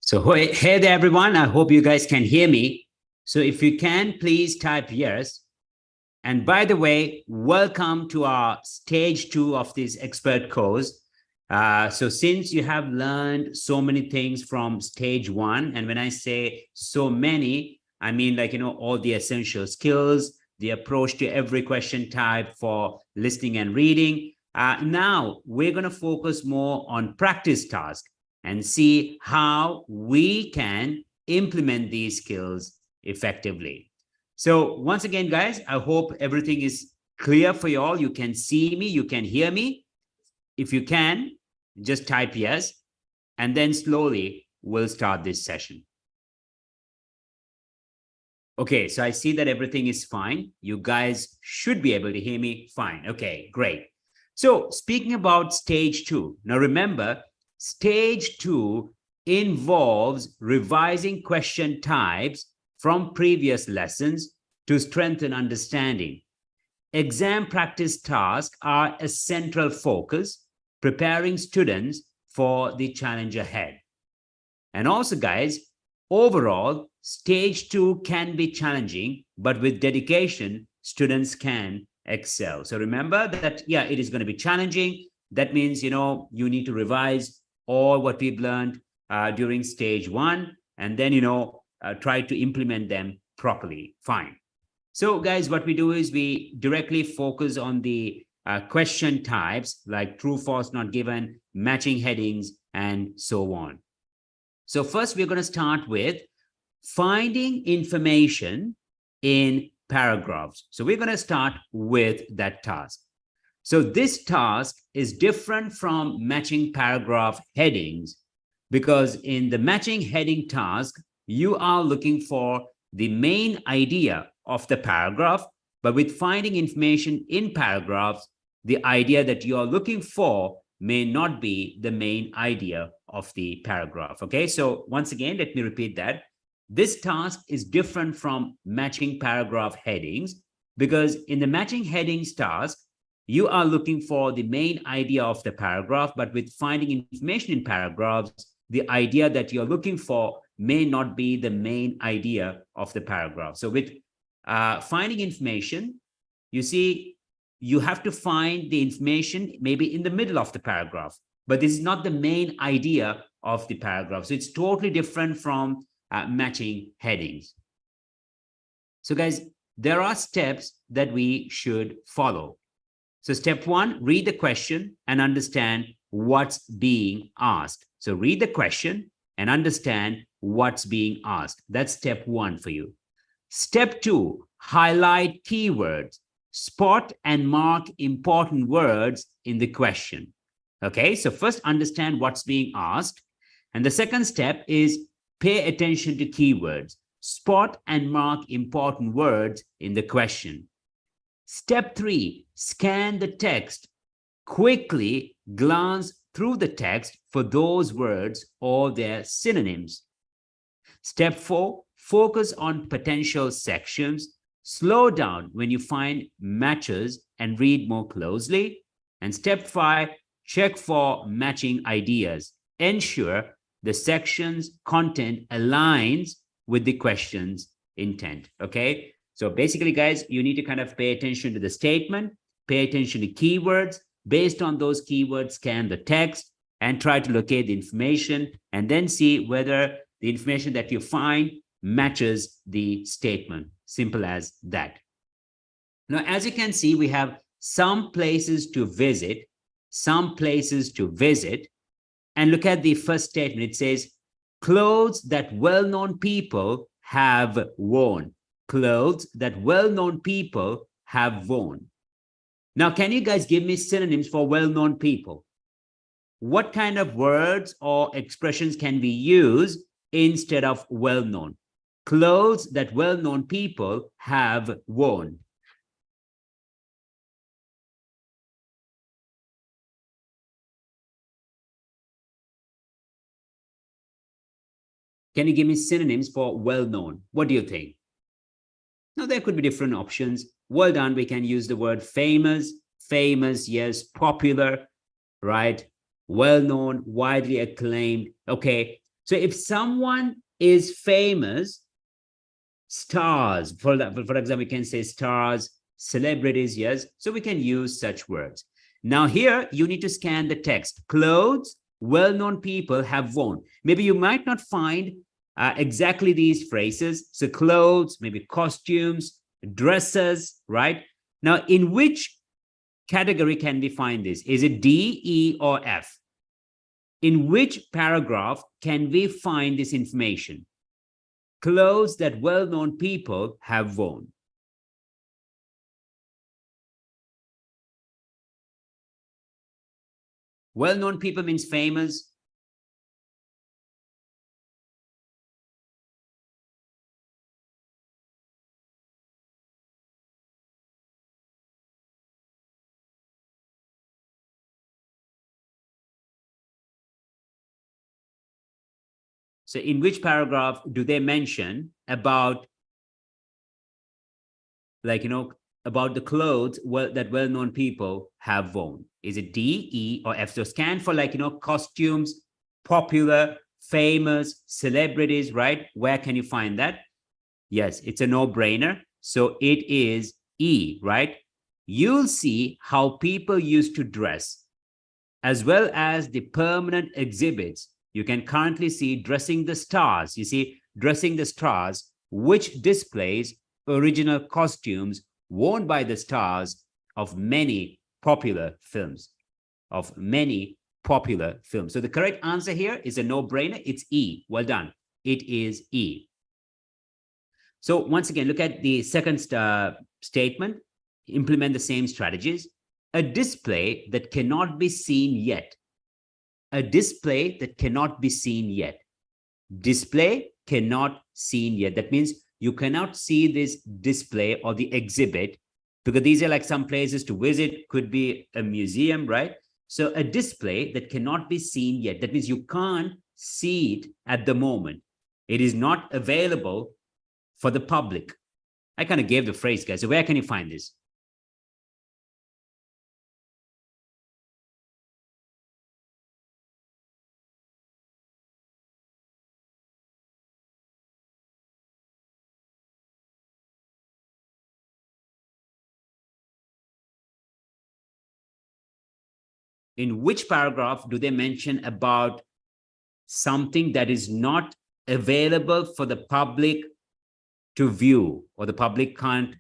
So, hey there, everyone. I hope you guys can hear me. So, if you can, please type yes. And by the way, welcome to our stage 2 of this expert course. So, since you have learned so many things from stage 1, and when I say so many, I mean all the essential skills, the approach to every question type for listening and reading. Now, we're going to focus more on practice tasks and see how we can implement these skills effectively. So once again, guys, I hope everything is clear for you all. You can see me, you can hear me. If you can, just type yes, and then slowly we'll start this session. Okay, so I see that everything is fine. You guys should be able to hear me fine. Okay, great. So speaking about stage 2, now remember, stage 2 involves revising question types from previous lessons to strengthen understanding. Exam practice tasks are a central focus, preparing students for the challenge ahead. And also, guys, overall, stage 2 can be challenging, but with dedication, students can excel. So remember that, yeah, it is going to be challenging. That means, you need to revise all what we've learned during stage 1, and then, try to implement them properly. Fine. So guys, what we do is we directly focus on the question types like true, false, not given, matching headings, and so on. So first, we're going to start with finding information in paragraphs. So we're going to start with that task. So this task is different from matching paragraph headings because in the matching heading task, you are looking for the main idea of the paragraph, but with finding information in paragraphs, the idea that you are looking for may not be the main idea of the paragraph. Okay, so once again, let me repeat that. This task is different from matching paragraph headings because in the matching headings task, you are looking for the main idea of the paragraph, but with finding information in paragraphs, the idea that you're looking for may not be the main idea of the paragraph. So with finding information, you see, you have to find the information maybe in the middle of the paragraph, but this is not the main idea of the paragraph. So it's totally different from matching headings. So guys, there are steps that we should follow. So step 1, read the question and understand what's being asked. So read the question and understand what's being asked. That's step 1 for you. Step 2, highlight keywords. Spot and mark important words in the question. Okay, so first understand what's being asked. And the second step is pay attention to keywords. Spot and mark important words in the question. Step 3, scan the text. Quickly glance through the text for those words or their synonyms. Step 4, focus on potential sections. Slow down when you find matches and read more closely. And step 5, check for matching ideas. Ensure the section's content aligns with the question's intent. Okay, so basically, guys, you need to kind of pay attention to the statement, pay attention to keywords. Based on those keywords, scan the text and try to locate the information and then see whether the information that you find matches the statement. Simple as that. Now, as you can see, we have some places to visit, and look at the first statement. It says, clothes that well-known people have worn. Clothes that well-known people have worn. Now, can you guys give me synonyms for well-known people? What kind of words or expressions can we use instead of well-known? Clothes that well-known people have worn. Can you give me synonyms for well-known? What do you think? Now, there could be different options. Well done. We can use the word famous. Famous, yes. Popular, right? Well-known, widely acclaimed. Okay. So if someone is famous, stars, for example, we can say stars, celebrities, yes. So we can use such words. Now here, you need to scan the text. Clothes well-known people have worn. Maybe you might not find exactly these phrases. So clothes, maybe costumes, dresses, right? Now, in which category can we find this? Is it D, E, or F? In which paragraph can we find this information? Clothes that well-known people have worn. Well-known people means famous. So in which paragraph do they mention about, like, about the clothes that well-known people have worn? Is it D, E, or F? So scan for, like, costumes, popular, famous, celebrities, right? Where can you find that? Yes, it's a no-brainer. So it is E, right? You'll see how people used to dress, as well as the permanent exhibits. You can currently see dressing the stars. You see, dressing the stars, which displays original costumes worn by the stars of many popular films. Of many popular films. So the correct answer here is a no-brainer. It's E. Well done. It is E. So once again, look at the second statement. Implement the same strategies. A display that cannot be seen yet. A display that cannot be seen yet. Display cannot seen yet. That means you cannot see this display or the exhibit, because these are like some places to visit, could be a museum, right? So a display that cannot be seen yet. That means you can't see it at the moment. It is not available for the public. I kind of gave the phrase, guys. So where can you find this? In which paragraph do they mention about something that is not available for the public to view, or the public can't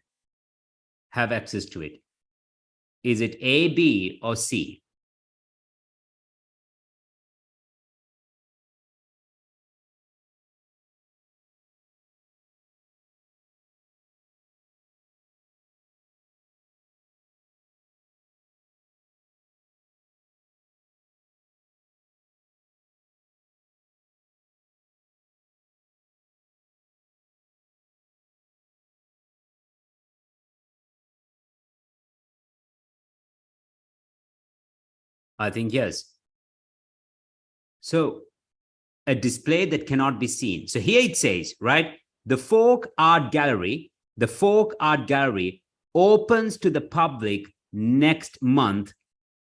have access to it? Is it A, B, or C? I think yes. So a display that cannot be seen. So here it says, right, the Folk Art Gallery, opens to the public next month,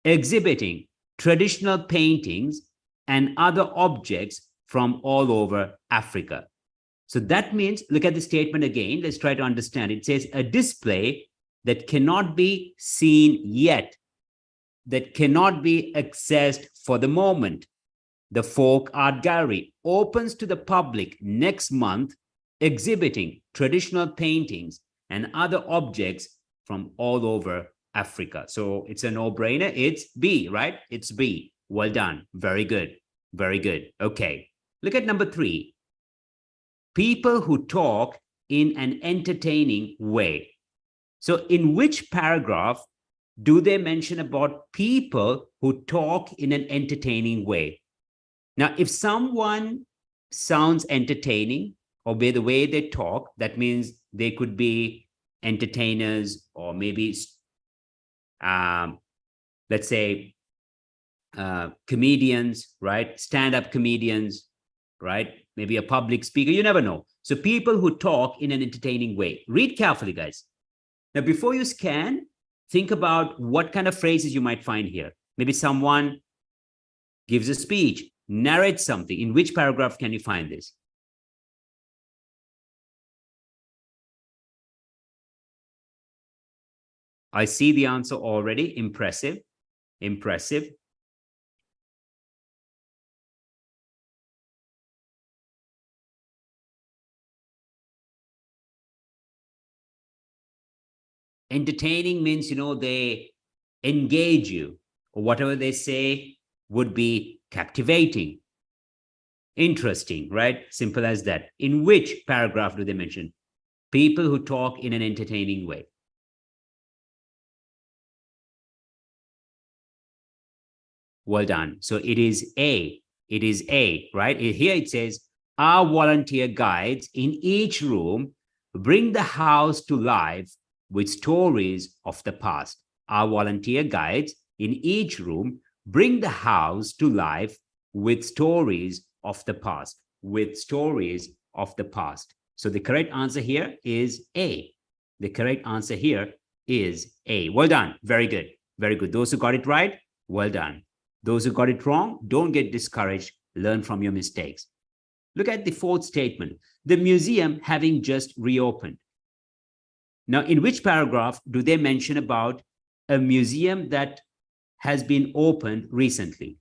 exhibiting traditional paintings and other objects from all over Africa. So that means, look at the statement again. Let's try to understand. It says a display that cannot be seen yet, that cannot be accessed for the moment. The Folk Art Gallery opens to the public next month, exhibiting traditional paintings and other objects from all over Africa. So it's a no-brainer. It's B, right? It's B. Well done. Very good. Very good. Okay. Look at number 3. People who talk in an entertaining way. So in which paragraph do they mention about people who talk in an entertaining way? Now, if someone sounds entertaining, or by the way they talk, that means they could be entertainers, or maybe, let's say, comedians, right? Stand-up comedians, right? Maybe a public speaker, you never know. So people who talk in an entertaining way. Read carefully, guys. Now, before you scan, think about what kind of phrases you might find here. Maybe someone gives a speech, narrate something. In which paragraph can you find this? I see the answer already. Impressive. Impressive. Entertaining means, they engage you, or whatever they say would be captivating, interesting, right? Simple as that. In which paragraph do they mention people who talk in an entertaining way? Well done. So it is A. It is A, right? Here it says, our volunteer guides in each room bring the house to life with stories of the past. Our volunteer guides in each room bring the house to life with stories of the past. With stories of the past. So the correct answer here is A. The correct answer here is A. Well done. Very good. Very good. Those who got it right, well done. Those who got it wrong, don't get discouraged. Learn from your mistakes. Look at the fourth statement. The museum having just reopened. Now, in which paragraph do they mention about a museum that has been opened recently?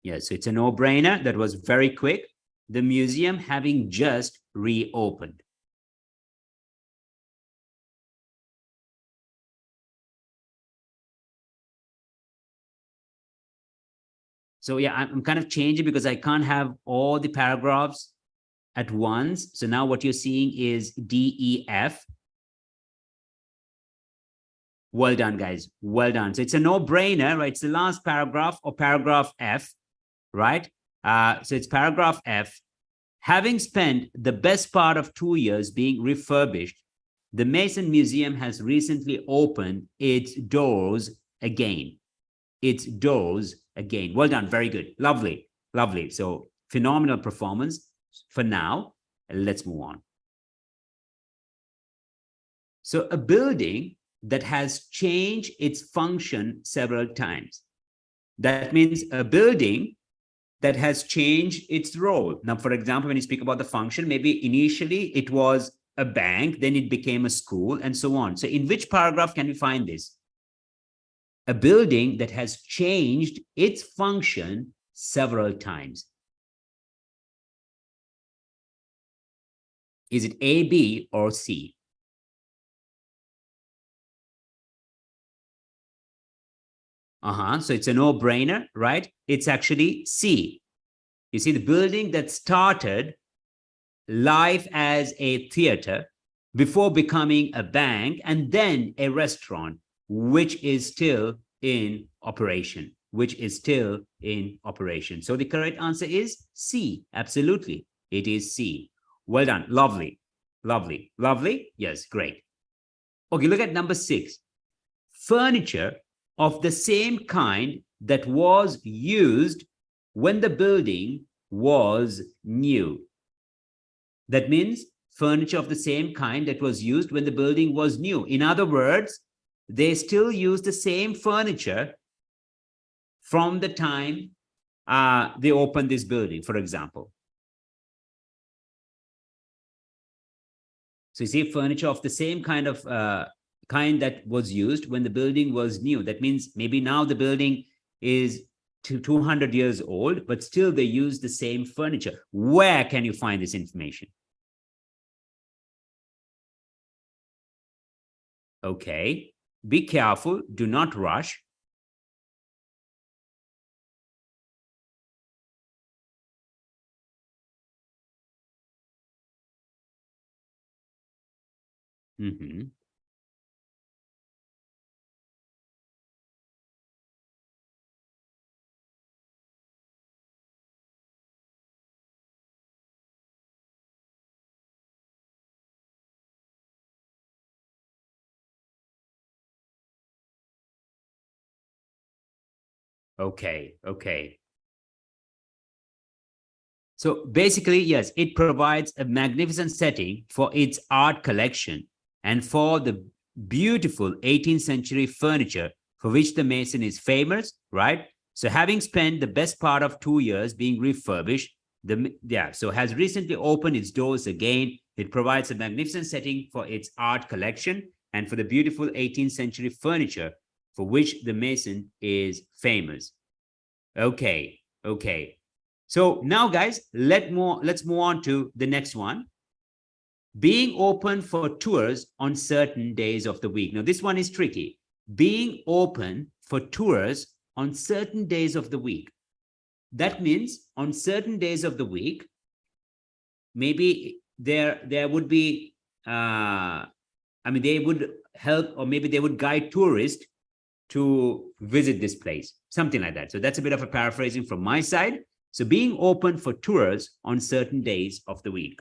Yes, so it's a no-brainer. That was very quick. The museum having just reopened. So yeah, I'm kind of changing because I can't have all the paragraphs at once. So now what you're seeing is D, E, F. Well done, guys. Well done. So it's a no-brainer, right? It's the last paragraph, or paragraph F, right? So it's paragraph F. Having spent the best part of 2 years being refurbished, the Mason Museum has recently opened its doors again. Its doors again. Well done. Very good. Lovely. Lovely. So phenomenal performance for now. Let's move on. So a building that has changed its function several times. That means a building that has changed its role. Now, for example, when you speak about the function, maybe initially it was a bank, then it became a school, and so on. So in which paragraph can we find this? A building that has changed its function several times. Is it A, B, or C? So it's a no-brainer, right? It's actually C. You see, the building that started life as a theater before becoming a bank and then a restaurant, which is still in operation, which is still in operation. So the correct answer is C. Absolutely. It is C. Well done. Lovely. Lovely. Lovely. Yes, great. Okay, look at number 6. Furniture of the same kind that was used when the building was new. That means furniture of the same kind that was used when the building was new. In other words, they still use the same furniture from the time they opened this building, for example. So you see, furniture of the same kind that was used when the building was new. That means maybe now the building is 200 years old, but still they use the same furniture. Where can you find this information? Okay, be careful, do not rush. Okay, okay. So basically, yes, it provides a magnificent setting for its art collection and for the beautiful 18th century furniture for which the mason is famous, right? So having spent the best part of 2 years being refurbished, so has recently opened its doors again. It provides a magnificent setting for its art collection and for the beautiful 18th century furniture for which the mason is famous. Okay. So now, guys, let's move on to the next one. Being open for tours on certain days of the week. Now, this one is tricky. Being open for tours on certain days of the week. That means on certain days of the week, maybe there would be, they would help, or maybe they would guide tourists to visit this place, something like that. So that's a bit of a paraphrasing from my side. So being open for tours on certain days of the week.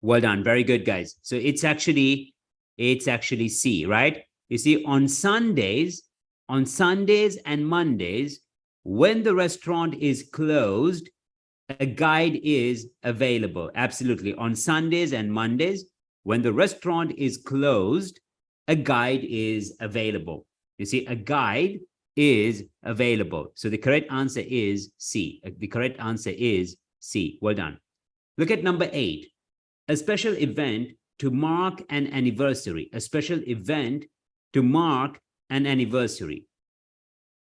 Well done. Very good, guys. So it's actually C, right? You see, on Sundays and Mondays, when the restaurant is closed, a guide is available. Absolutely. On Sundays and Mondays, when the restaurant is closed, a guide is available. You see, a guide is available. So the correct answer is C. The correct answer is C. Well done. Look at number 8. A special event to mark an anniversary. A special event to mark an anniversary.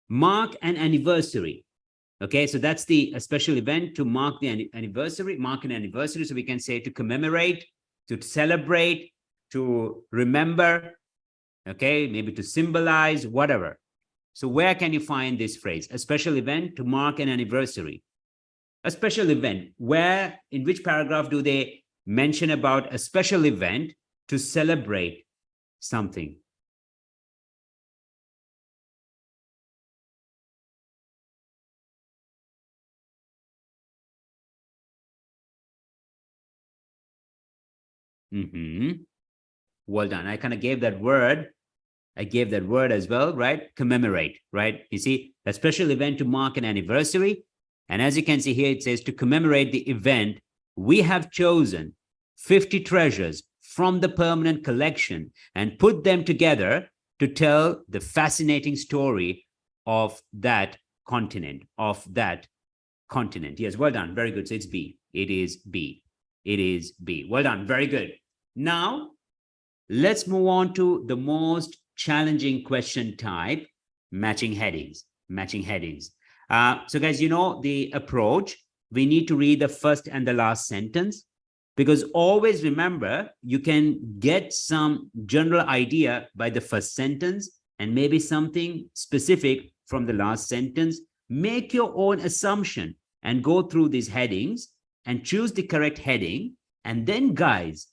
Mark an anniversary. Okay, so that's a special event to mark the anniversary, mark an anniversary. So we can say to commemorate, to celebrate, to remember, okay, maybe to symbolize, whatever. So where can you find this phrase? A special event to mark an anniversary. A special event, where, in which paragraph do they mention about a special event to celebrate something? Well done. I kind of gave that word. I gave that word as well, right? Commemorate, right? You see, a special event to mark an anniversary. And as you can see here, it says to commemorate the event, we have chosen 50 treasures from the permanent collection and put them together to tell the fascinating story of that continent, Yes, well done. Very good. So it's B. It is B. It is B. Well done. Very good. Now, let's move on to the most challenging question type, matching headings. So guys, you know the approach. We need to read the first and the last sentence, because always remember, you can get some general idea by the first sentence and maybe something specific from the last sentence. Make your own assumption and go through these headings and choose the correct heading. And then, guys,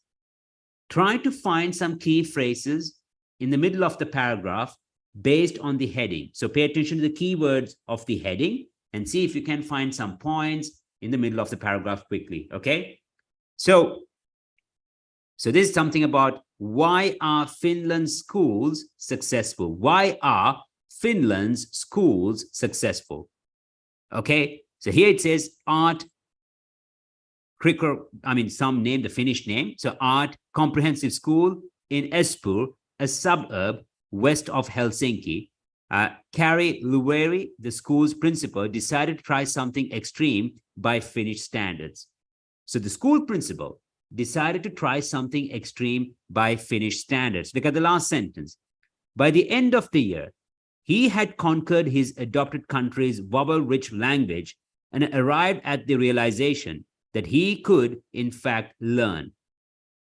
try to find some key phrases in the middle of the paragraph based on the heading. So pay attention to the keywords of the heading and see if you can find some points in the middle of the paragraph quickly, okay? So this is something about why are Finland's schools successful? Why are Finland's schools successful? Okay, so here it says art, some name, the Finnish name. So Art Comprehensive School in Espoo, a suburb west of Helsinki. Kari Lueri, the school's principal, decided to try something extreme by Finnish standards. So the school principal decided to try something extreme by Finnish standards. Look at the last sentence. By the end of the year, he had conquered his adopted country's vowel-rich language and arrived at the realization that he could, in fact, learn.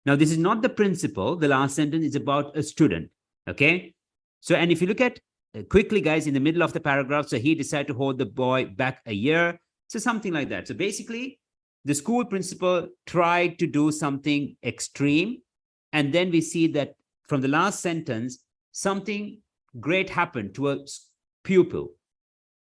Now, this is not the principal. The last sentence is about a student, okay? So, and if you look at quickly, guys, in the middle of the paragraph, so he decided to hold the boy back a year. So something like that. So basically, the school principal tried to do something extreme. And then we see that from the last sentence, something great happened to a pupil,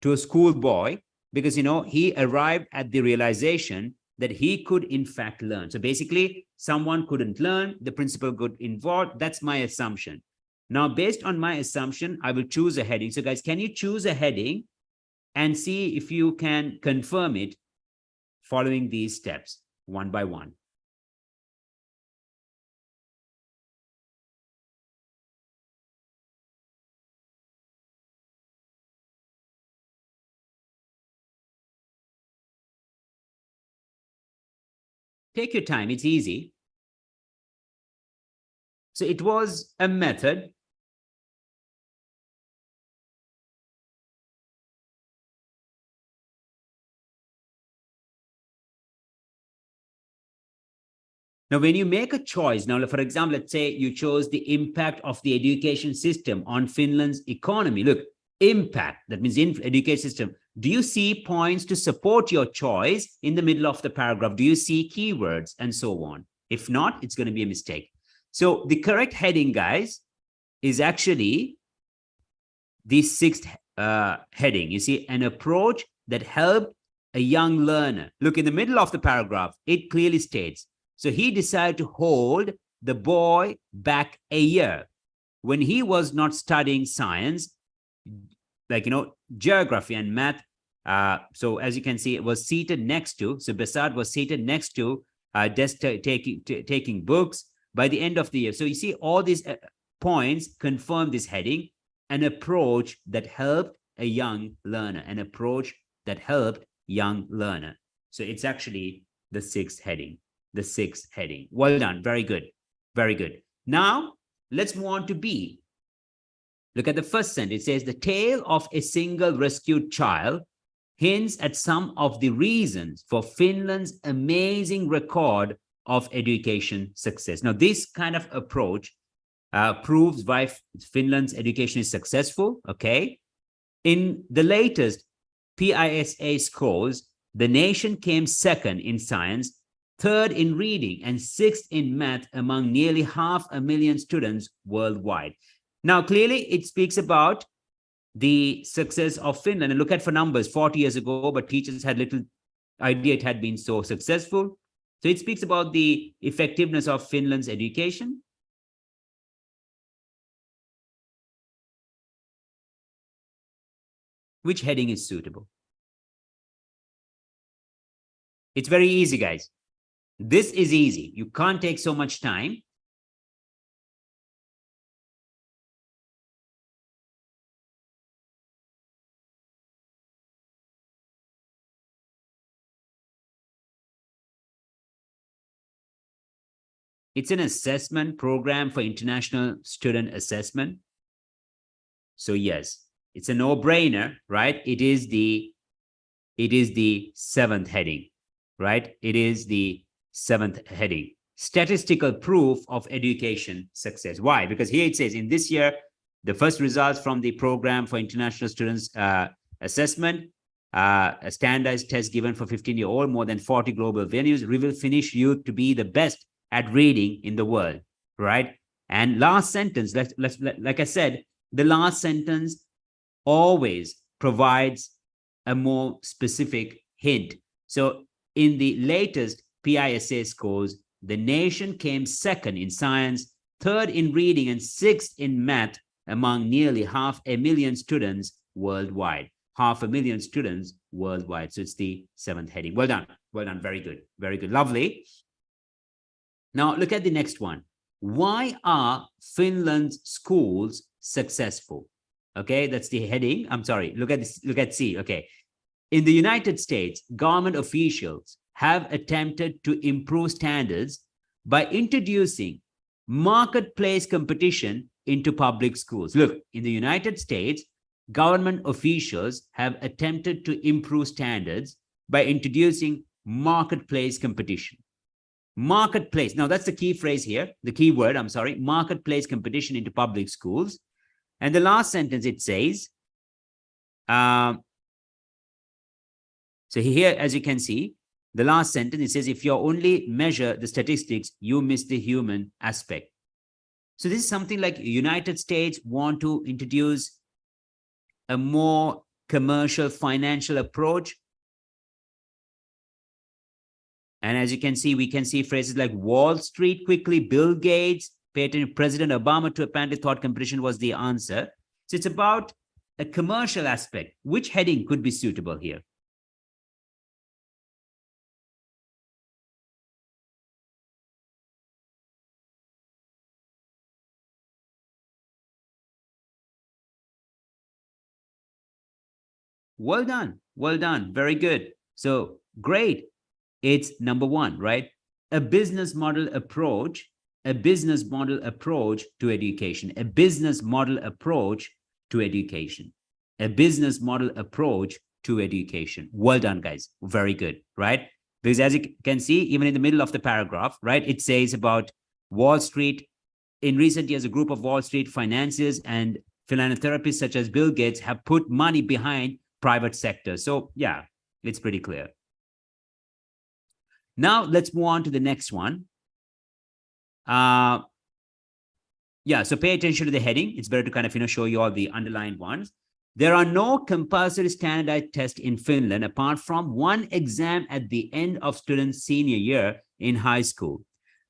to a schoolboy, because, he arrived at the realization that he could in fact learn. So basically, someone couldn't learn, the principal got involved. That's my assumption. Now, based on my assumption, I will choose a heading. So guys, can you choose a heading and see if you can confirm it following these steps one by one? Take your time, it's easy. So it was a method. Now, when you make a choice, now, for example, let's say you chose the impact of the education system on Finland's economy. Look, impact, that means in education system. Do you see points to support your choice in the middle of the paragraph? Do you see keywords and so on? If not, it's going to be a mistake. So the correct heading, guys, is actually the sixth heading. You see, an approach that helped a young learner. Look, in the middle of the paragraph, it clearly states, so he decided to hold the boy back a year when he was not studying science, like, geography and math. So as you can see, it was seated next to, so Basad was seated next to desk taking books by the end of the year. So you see all these points confirm this heading, an approach that helped a young learner, an approach that helped young learner. So it's actually the sixth heading. The sixth heading. Well done. Very good. Very good. Now, let's move on to B. Look at the first sentence. It says, the tale of a single rescued child hints at some of the reasons for Finland's amazing record of education success. Now, this kind of approach proves why Finland's education is successful, okay? In the latest PISA scores, the nation came second in science, third in reading, and sixth in math among nearly 500,000 students worldwide. Now, clearly, it speaks about the success of Finland. And look at for numbers, 40 years ago, but teachers had little idea it had been so successful. So it speaks about the effectiveness of Finland's education. Which heading is suitable? It's very easy, guys. This is easy. You can't take so much time. It's an assessment program for international student assessment. So yes, it's a no-brainer, right? It is the seventh heading, right? It is the seventh heading. Statistical proof of education success. Why? Because here it says in this year, the first results from the program for international students assessment, a standardized test given for 15-year-old, more than 40 global venues, reveal Finnish youth to be the best at reading in the world, right? And last sentence, like I said, the last sentence always provides a more specific hint. So in the latest PISA scores, the nation came second in science, third in reading, and sixth in math among nearly 500,000 students worldwide. 500,000 students worldwide. So it's the seventh heading. Well done. Well done. Very good. Very good. Lovely. Now look at the next one. Why are Finland's schools successful? Okay, that's the heading. I'm sorry. Look at this. Look at C. Okay. In the United States, government officials have attempted to improve standards by introducing marketplace competition into public schools. Look, in the United States, government officials have attempted to improve standards by introducing marketplace competition. Marketplace. Now, that's the key phrase here, the key word, I'm sorry, marketplace competition into public schools. And the last sentence, it says, so here, as you can see, the last sentence, it says, if you only measure the statistics, you miss the human aspect. So this is something like United States want to introduce a more commercial financial approach. And as you can see, we can see phrases like Wall Street quickly, Bill Gates, President Obama to apparently thought competition was the answer. So it's about a commercial aspect. Which heading could be suitable here? Well done. Well done. Very good. So great. It's number one, right? A business model approach, a business model approach to education, a business model approach to education, a business model approach to education. Well done, guys. Very good, right? Because as you can see, even in the middle of the paragraph, right, it says about Wall Street. In recent years, a group of Wall Street financiers and philanthropists such as Bill Gates have put money behind private sector. So yeah, it's pretty clear. Now let's move on to the next one. Yeah, so pay attention to the heading. It's better to kind of, show you all the underlined ones. There are no compulsory standardized tests in Finland apart from one exam at the end of students' senior year in high school.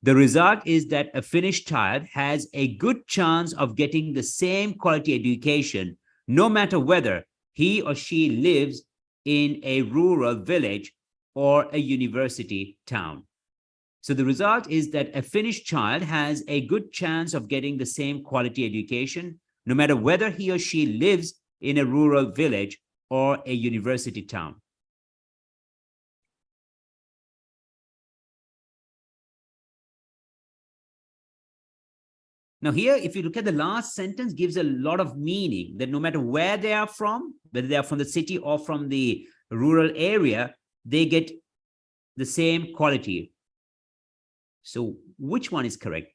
The result is that a Finnish child has a good chance of getting the same quality education, no matter whether he or she lives in a rural village or a university town. So the result is that a Finnish child has a good chance of getting the same quality education, no matter whether he or she lives in a rural village or a university town. Now here, if you look at the last sentence, gives a lot of meaning that no matter where they are from, whether they are from the city or from the rural area, they get the same quality. So which one is correct?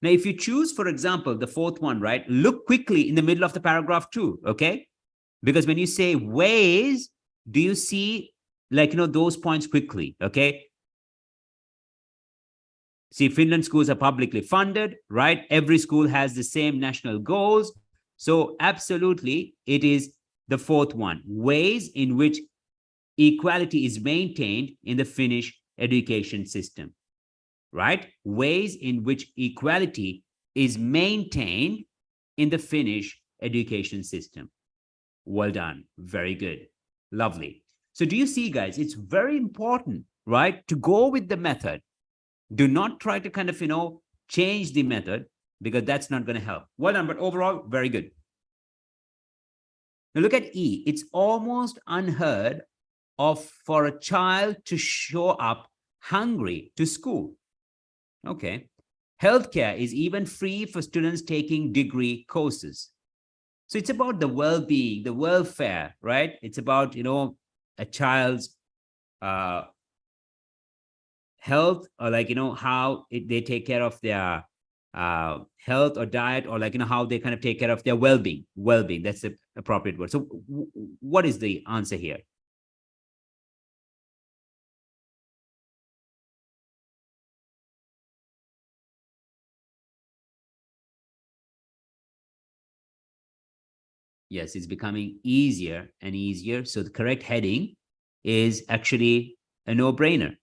Now, if you choose, for example, the fourth one, right, look quickly in the middle of the paragraph too, okay? Because when you say ways, do you see like, those points quickly, okay? See, Finland schools are publicly funded, right? Every school has the same national goals. So absolutely, it is the fourth one, ways in which equality is maintained in the Finnish education system, right? Ways in which equality is maintained in the Finnish education system. Well done. Very good. Lovely. So do you see, guys, it's very important, right, to go with the method. Do not try to kind of, change the method, because that's not going to help. Well done, but overall, very good. Now look at E. It's almost unheard of for a child to show up hungry to school. Okay. Healthcare is even free for students taking degree courses. So it's about the well-being, the welfare, right? It's about, a child's health, or like, how they take care of their health or diet, or like, how they kind of take care of their well-being. Well-being, that's the appropriate word. So what is the answer here? Yes, it's becoming easier and easier. So the correct heading is actually a no-brainer,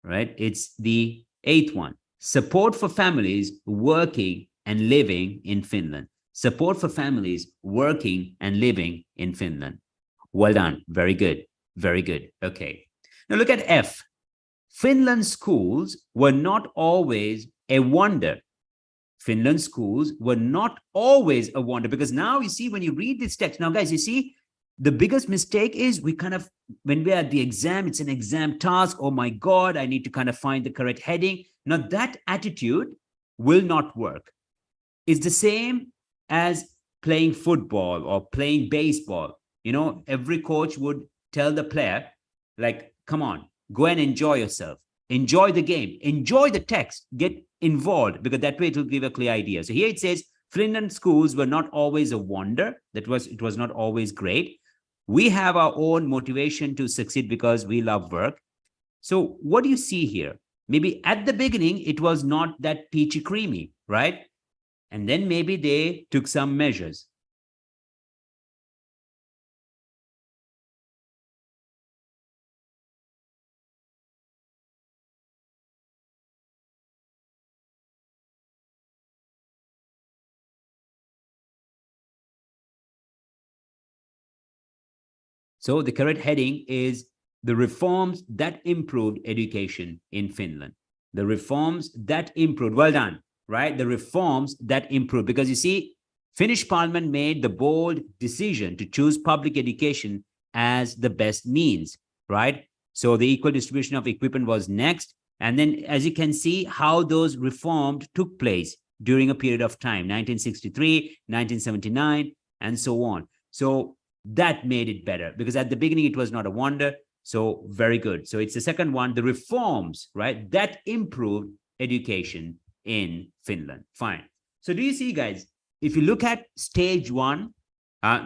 right? It's the eighth one. Support for families working and living in Finland. Support for families working and living in Finland. Well done. Very good. Very good. Okay. Now look at F. Finland schools were not always a wonder. Finland schools were not always a wonder, because now you see, when you read this text, now guys, you see, the biggest mistake is we kind of, when we're at the exam, it's an exam task. Oh my God, I need to kind of find the correct heading. Now that attitude will not work. It's the same as playing football or playing baseball. Every coach would tell the player, like, come on, go and enjoy yourself. Enjoy the game, enjoy the text, get involved, because that way it will give a clear idea. So here it says, Finland schools were not always a wonder. It was not always great. We have our own motivation to succeed because we love work. So what do you see here? Maybe at the beginning, it was not that peachy creamy, right? And then maybe they took some measures. So the correct heading is the reforms that improved education in Finland. The reforms that improved. Well done, right? The reforms that improved. Because you see, Finnish parliament made the bold decision to choose public education as the best means, right? So the equal distribution of equipment was next. And then, as you can see, how those reforms took place during a period of time, 1963, 1979, and so on. So that made it better, because at the beginning it was not a wonder. So very good. So it's the second one, the reforms, right, that improved education in Finland. Fine. So do you see, guys, if you look at stage one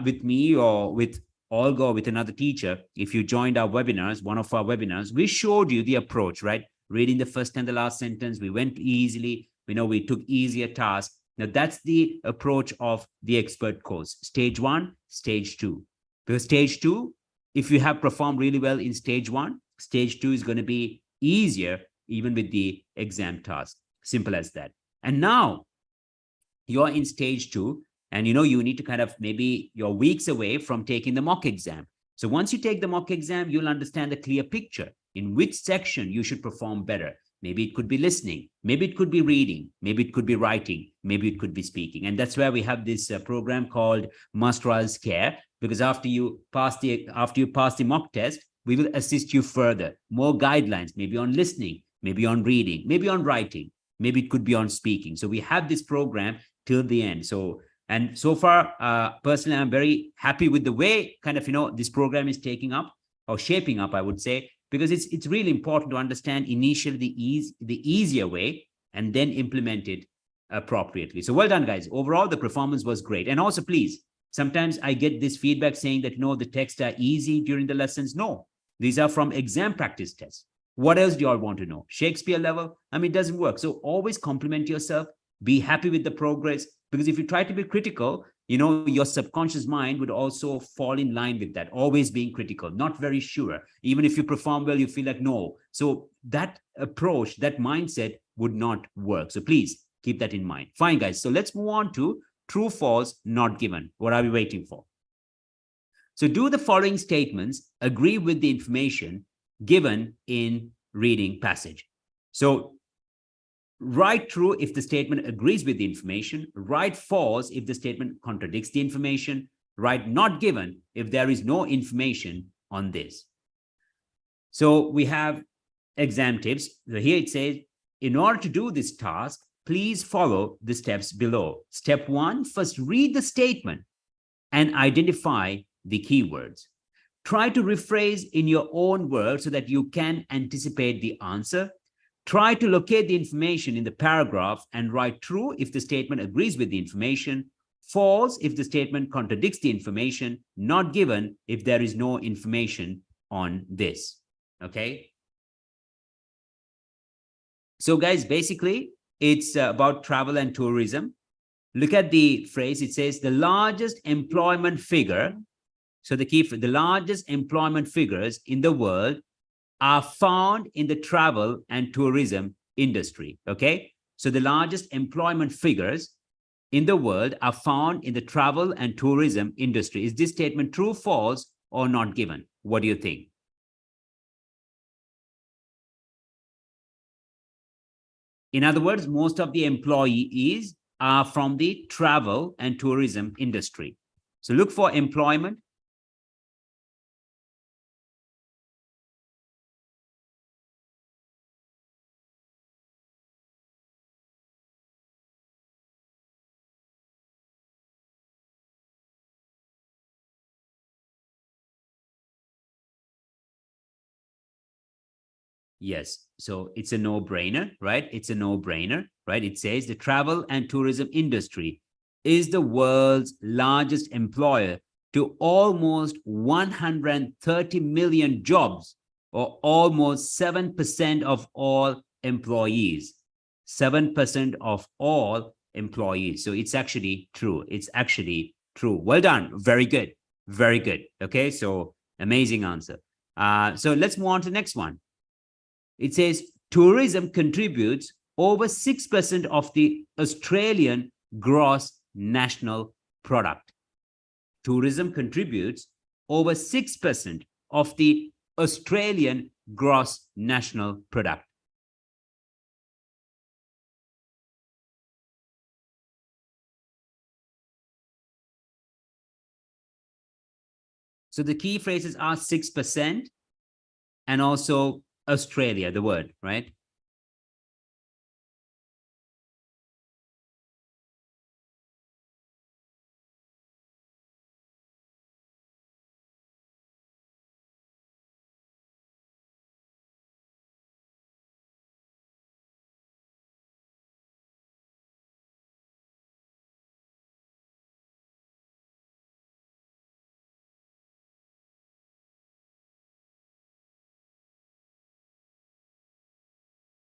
with me or with Olga or with another teacher, if you joined our webinars, one of our webinars, we showed you the approach, right? Reading the first and the last sentence, we went easily, we took easier tasks. Now that's the approach of the expert course. Stage one, stage two. Because stage two, if you have performed really well in stage one, stage two is going to be easier even with the exam task. Simple as that. And now you're in stage two, and you need to kind of, maybe you're weeks away from taking the mock exam. So once you take the mock exam, you'll understand a clear picture in which section you should perform better. Maybe it could be listening, maybe it could be reading, maybe it could be writing, maybe it could be speaking. And that's where we have this program called Must Trials Care, because after you pass the mock test, we will assist you further, more guidelines, maybe on listening, maybe on reading, maybe on writing, maybe it could be on speaking. So we have this program till the end. And so far, personally, I'm very happy with the way kind of, this program is taking up or shaping up, I would say, because it's really important to understand initially the easier way and then implement it appropriately. So well done, guys. Overall, the performance was great. And also, please, sometimes I get this feedback saying that, the texts are easy during the lessons. No, these are from exam practice tests. What else do you all want to know? Shakespeare level? It doesn't work. So always compliment yourself. Be happy with the progress, because if you try to be critical, your subconscious mind would also fall in line with that, always being critical, not very sure. Even if you perform well, you feel like, no. So that approach, that mindset would not work. So please keep that in mind. Fine, guys. So let's move on to true, false, not given. What are we waiting for? So do the following statements agree with the information given in reading passage? So write true if the statement agrees with the information, write false if the statement contradicts the information, write not given if there is no information on this. So we have exam tips. So here it says, in order to do this task, please follow the steps below. Step one, first read the statement and identify the keywords. Try to rephrase in your own words so that you can anticipate the answer. Try to locate the information in the paragraph and write true if the statement agrees with the information, false if the statement contradicts the information, not given if there is no information on this. Okay. So guys, basically it's about travel and tourism. Look at the phrase. It says the largest employment figure. So the largest employment figures in the world are found in the travel and tourism industry. Okay. So the largest employment figures in the world are found in the travel and tourism industry. Is this statement true, false, or not given? What do you think? In other words, most of the employees are from the travel and tourism industry. So look for employment. Yes. So it's a no-brainer, right? It's a no-brainer, right? It says the travel and tourism industry is the world's largest employer to almost 130 million jobs or almost 7% of all employees. 7% of all employees. So it's actually true. It's actually true. Well done. Very good. Very good. Okay. So amazing answer. So let's move on to the next one. It says tourism contributes over 6% of the Australian gross national product. Tourism contributes over 6% of the Australian gross national product. So the key phrases are 6% and also Australia, the word, right?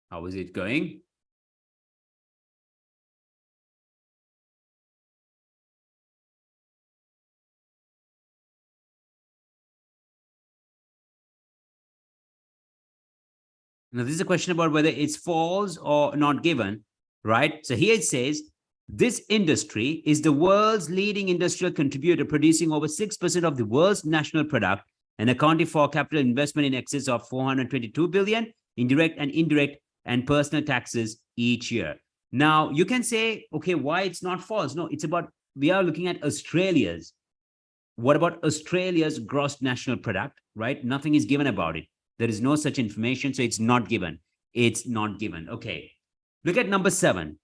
How is it going? Now, this is a question about whether it's false or not given, right? So here it says, this industry is the world's leading industrial contributor, producing over 6% of the world's national product and accounting for capital investment in excess of 422 billion in direct and indirect and personal taxes each year. Now, you can say, okay, why it's not false? No, it's about, we are looking at Australia's. What about Australia's gross national product, right? Nothing is given about it. There is no such information, so it's not given. It's not given. Okay. Look at number 7.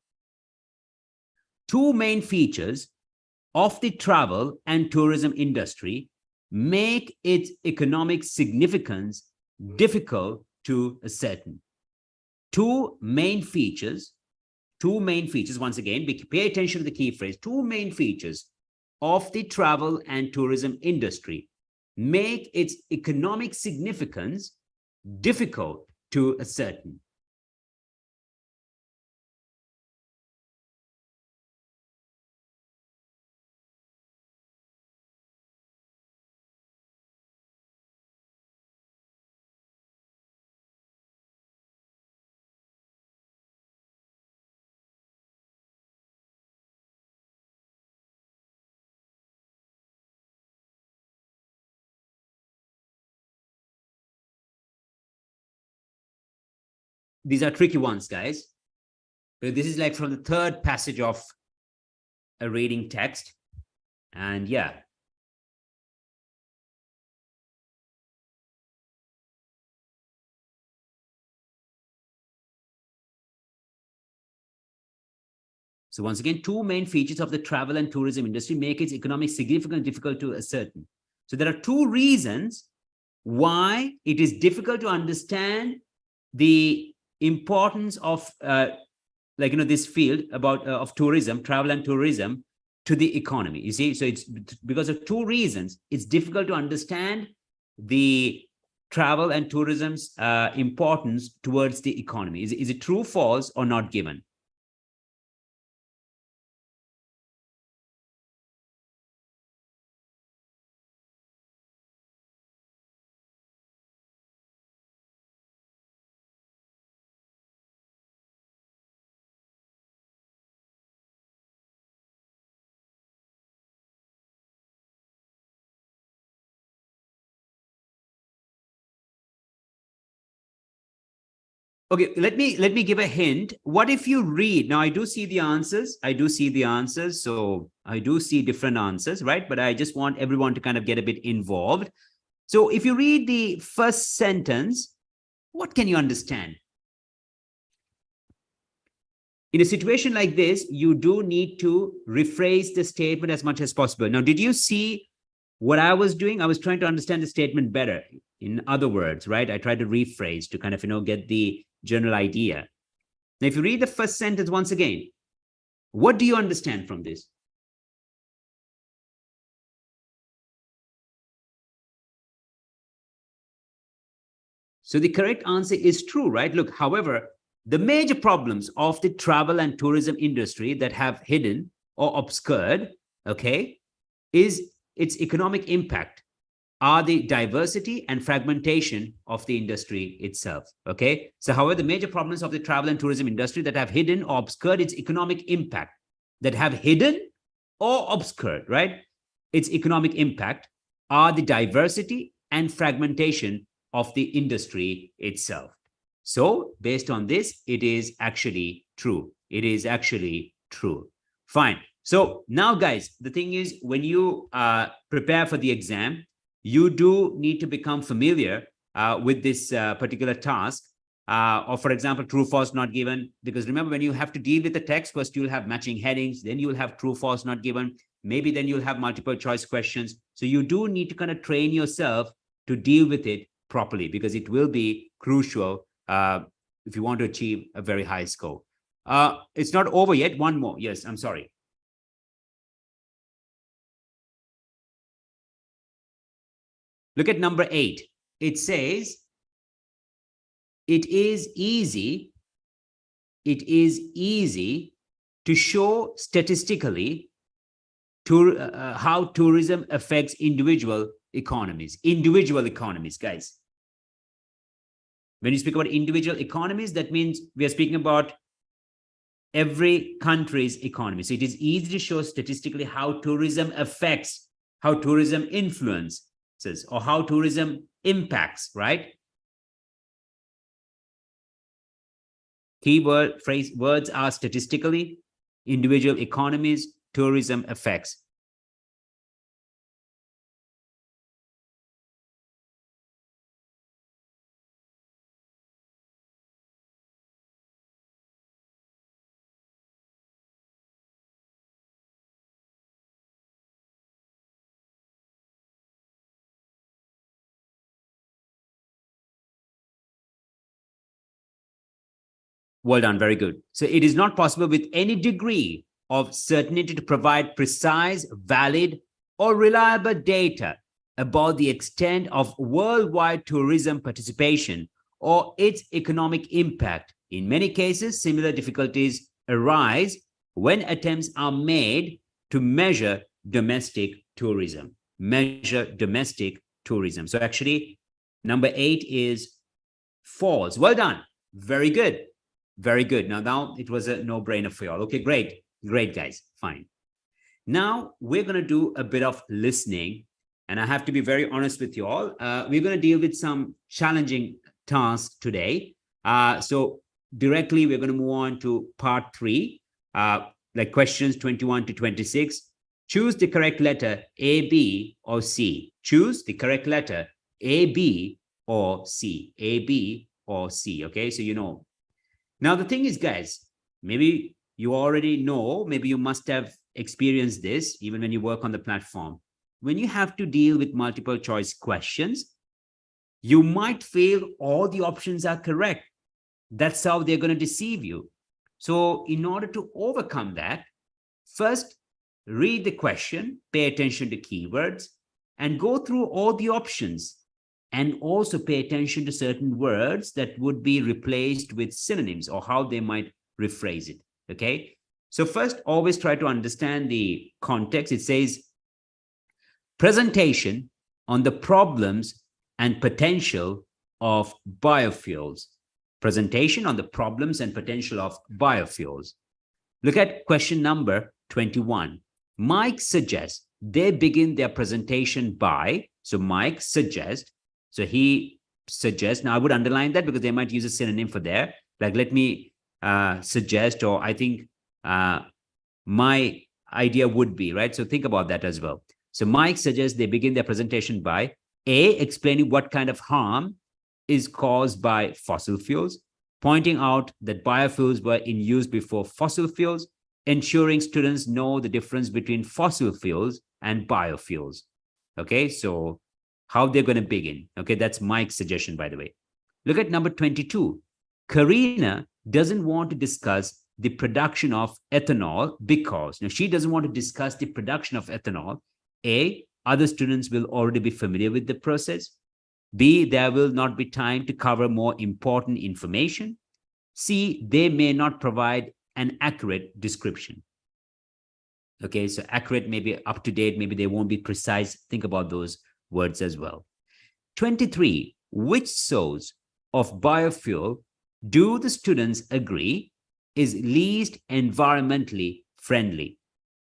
Two main features of the travel and tourism industry make its economic significance difficult to ascertain. Two main features, once again, pay attention to the key phrase, two main features of the travel and tourism industry make its economic significance difficult to ascertain. These are tricky ones, guys. This is like from the third passage of a reading text. And yeah. So once again, two main features of the travel and tourism industry make its economic significance difficult to ascertain. So there are two reasons why it is difficult to understand the importance of this field about of tourism, travel and tourism to the economy. You see, so it's because of two reasons. It's difficult to understand the travel and tourism's importance towards the economy. Is it true, false, or not given? Okay, let me give a hint. What if you read? Now, I do see the answers. So I do see different answers, right? But I just want everyone to kind of get a bit involved. So if you read the first sentence, what can you understand? In a situation like this, you do need to rephrase the statement as much as possible. Now, did you see what I was doing? I was trying to understand the statement better. In other words, right? I tried to rephrase to kind of, get the general idea. Now, if you read the first sentence once again, what do you understand from this? So the correct answer is true, right? Look, however, the major problems of the travel and tourism industry that have hidden or obscured, okay, is its economic impact, are the diversity and fragmentation of the industry itself. Okay. So, however, the major problems of the travel and tourism industry that have hidden or obscured its economic impact, that have hidden or obscured, right, its economic impact, are the diversity and fragmentation of the industry itself. So, based on this, it is actually true. It is actually true. Fine. So now, guys, the thing is, when you prepare for the exam, you do need to become familiar with this particular task. Or, for example, true, false, not given. Because remember, when you have to deal with the text, first you'll have matching headings, then you'll have true, false, not given. Maybe then you'll have multiple choice questions. So you do need to kind of train yourself to deal with it properly, because it will be crucial if you want to achieve a very high score. It's not over yet. One more. Yes, I'm sorry. Look at number 8. It says, it is easy to show statistically how tourism affects individual economies. Individual economies, guys. When you speak about individual economies, that means we are speaking about every country's economy. So it is easy to show statistically how tourism affects, how tourism influences, or how tourism impacts, right? Keyword phrase words are statistically, individual economies, tourism effects. Well done, very good. So it is not possible with any degree of certainty to provide precise, valid, or reliable data about the extent of worldwide tourism participation or its economic impact. In many cases, similar difficulties arise when attempts are made to measure domestic tourism. Measure domestic tourism. So actually, number 8 is false. Well done. Very good. Very good. Now it was a no-brainer for you all. Okay, great. Great, guys. Fine. Now we're going to do a bit of listening. And I have to be very honest with you all. We're going to deal with some challenging tasks today. So directly, we're going to move on to part 3, like questions 21 to 26. Choose the correct letter A, B, or C. Choose the correct letter A, B, or C. A, B, or C. Okay, so you know. Now, the thing is, guys, maybe you already know, maybe you must have experienced this even when you work on the platform. When you have to deal with multiple choice questions, you might feel all the options are correct. That's how they're going to deceive you. So in order to overcome that, first, read the question, pay attention to keywords, and go through all the options. And also pay attention to certain words that would be replaced with synonyms or how they might rephrase it. Okay. So first, always try to understand the context. It says, presentation on the problems and potential of biofuels. Presentation on the problems and potential of biofuels. Look at question number 21. Mike suggests they begin their presentation by, so Mike suggests, so he suggests, now I would underline that because they might use a synonym for there. Like, let me suggest, or I think my idea would be, right? So think about that as well. So Mike suggests they begin their presentation by A, explaining what kind of harm is caused by fossil fuels, pointing out that biofuels were in use before fossil fuels, ensuring students know the difference between fossil fuels and biofuels. Okay, so how they're going to begin. Okay, that's Mike's suggestion, by the way. Look at number 22. Karina doesn't want to discuss the production of ethanol because, now she doesn't want to discuss the production of ethanol. A, other students will already be familiar with the process. B, there will not be time to cover more important information. C, they may not provide an accurate description. Okay, so accurate, maybe up to date, maybe they won't be precise. Think about those words as well. 23, which source of biofuel do the students agree is least environmentally friendly?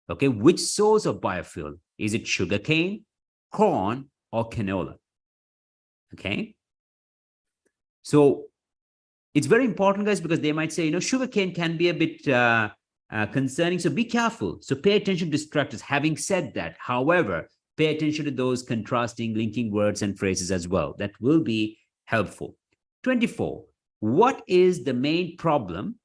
Okay, which source of biofuel? Is it sugarcane, corn, or canola? Okay, so it's very important, guys, because they might say, sugarcane can be a bit concerning, so be careful. So pay attention to distractors. Having said that, however, pay attention to those contrasting linking words and phrases as well. That will be helpful. 24, what is the main problem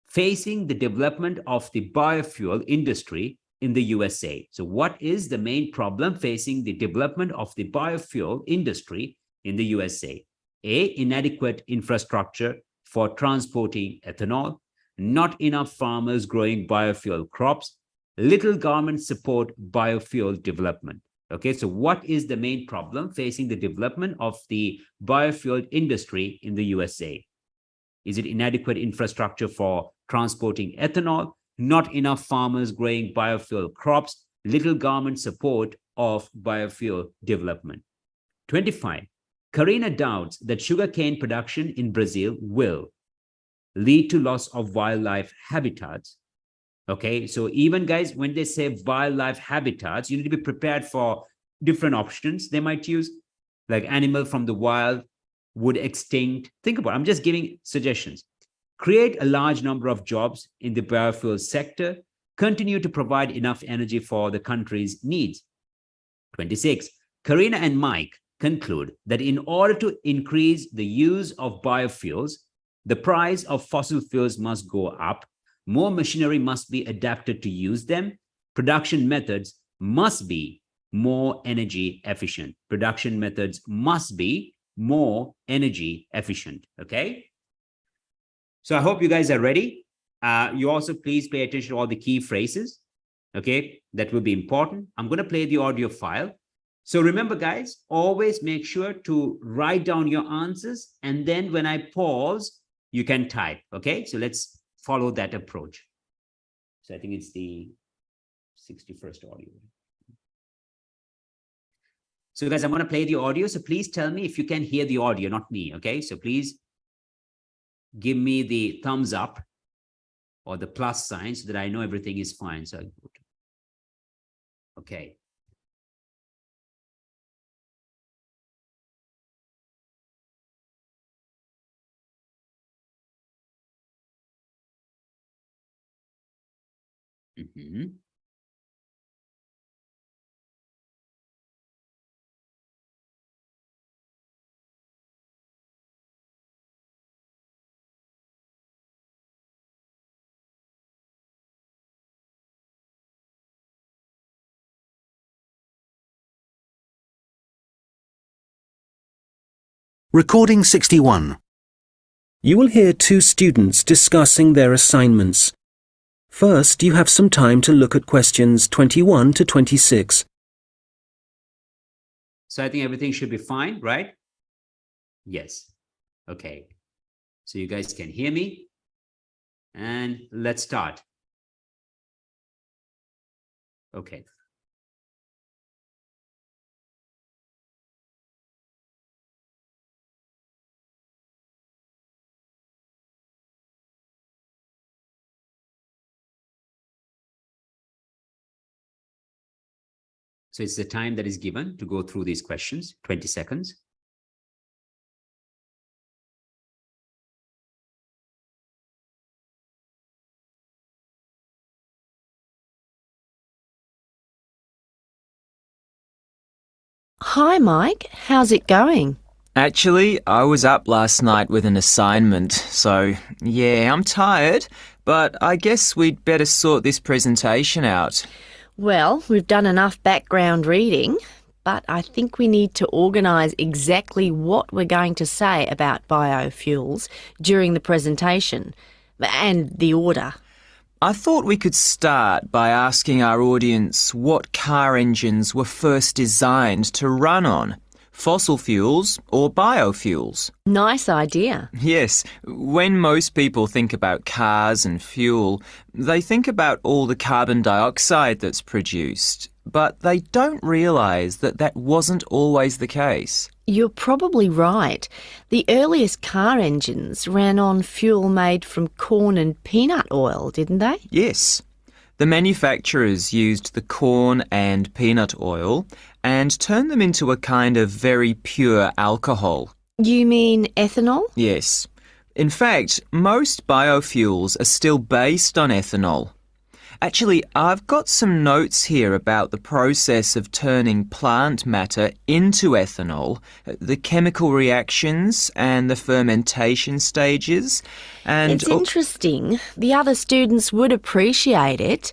facing the development of the biofuel industry in the USA? So what is the main problem facing the development of the biofuel industry in the USA? A, inadequate infrastructure for transporting ethanol, not enough farmers growing biofuel crops, little government support biofuel development. Okay, so what is the main problem facing the development of the biofuel industry in the USA? Is it inadequate infrastructure for transporting ethanol, not enough farmers growing biofuel crops, little government support of biofuel development? 25, Karina doubts that sugarcane production in Brazil will lead to loss of wildlife habitats. Okay, so even, guys, when they say wildlife habitats, you need to be prepared for different options they might use, like animal from the wild, would extinct. Think about it. I'm just giving suggestions. Create a large number of jobs in the biofuel sector, continue to provide enough energy for the country's needs. 26, Karina and Mike conclude that in order to increase the use of biofuels, the price of fossil fuels must go up, more machinery must be adapted to use them, production methods must be more energy efficient. Production methods must be more energy efficient. Okay, so I hope you guys are ready. You also please pay attention to all the key phrases. Okay, that will be important. I'm going to play the audio file. So remember, guys, always make sure to write down your answers, and then when I pause, you can type. Okay, so let's follow that approach. So I think it's the 61st audio. So guys, I'm going to play the audio. So please tell me if you can hear the audio, not me. Okay, so please give me the thumbs up or the plus sign so that I know everything is fine. So okay. Mm-hmm. Recording 61. You will hear two students discussing their assignments. First, you have some time to look at questions 21 to 26. So I think everything should be fine, right? Yes. Okay. So you guys can hear me. And let's start. Okay. So it's the time that is given to go through these questions, 20 seconds. Hi, Mike. How's it going? Actually, I was up last night with an assignment, so yeah, I'm tired, but I guess we'd better sort this presentation out. Well, we've done enough background reading, but I think we need to organise exactly what we're going to say about biofuels during the presentation, and the order. I thought we could start by asking our audience what car engines were first designed to run on. fossil fuels or biofuels. Nice idea. Yes, when most people think about cars and fuel, they think about all the carbon dioxide that's produced, but they don't realise that that wasn't always the case. You're probably right. The earliest car engines ran on fuel made from corn and peanut oil, didn't they? Yes. The manufacturers used the corn and peanut oil and turned them into a kind of very pure alcohol. You mean ethanol? Yes. In fact, most biofuels are still based on ethanol. Actually, I've got some notes here about the process of turning plant matter into ethanol, the chemical reactions and the fermentation stages. And It's interesting. The other students would appreciate it,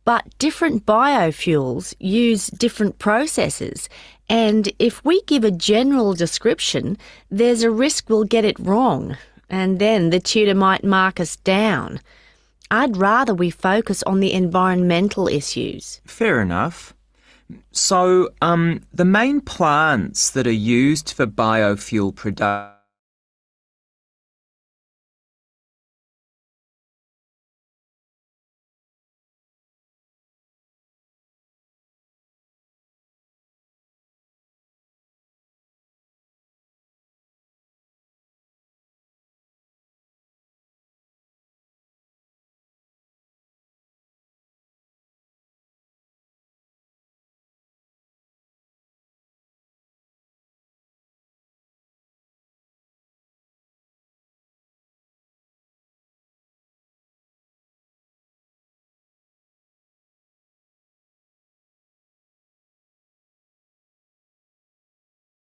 but different biofuels use different processes. And if we give a general description, there's a risk we'll get it wrong, and then the tutor might mark us down. I'd rather we focus on the environmental issues. Fair enough. So, the main plants that are used for biofuel production